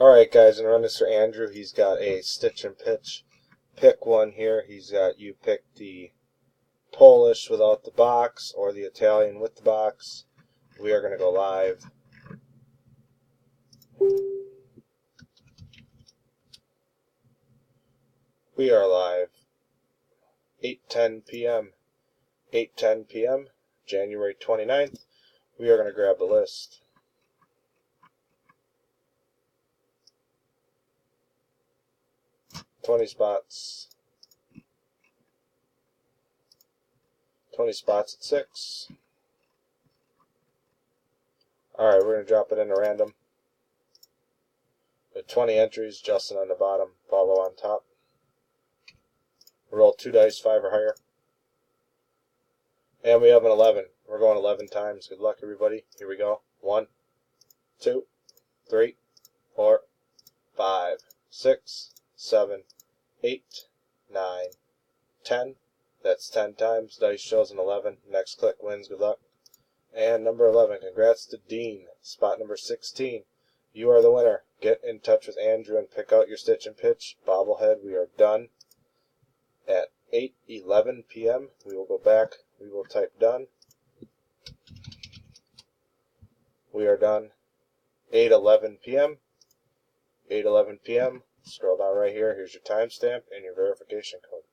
Alright guys, I'm running this for Andrew. He's got a stitch and pitch. Pick one here. You pick the Polish without the box or the Italian with the box. We are going to go live. We are live. 8:10 p.m. 8:10 p.m. January 29th. We are going to grab the list. $20 spots. 20 spots at 6. Alright, we're going to drop it into random. With 20 entries, Justin on the bottom, Paulo on top. Roll 2 dice, 5 or higher. And we have an 11. We're going 11 times. Good luck, everybody. Here we go. 1, 2, 3, 4, 5, 6, 7, 8, 9, 10. That's 10 times. Dice shows an 11. Next click wins. Good luck. And number 11. Congrats to Dean. Spot number 16. You are the winner. Get in touch with Andrew and pick out your stitch and pitch. Bobblehead. We are done at 8:11 p.m. We will go back. We will type done. We are done. 8:11 p.m. 8:11 p.m. Scroll down right here. Here's your timestamp and your verification code.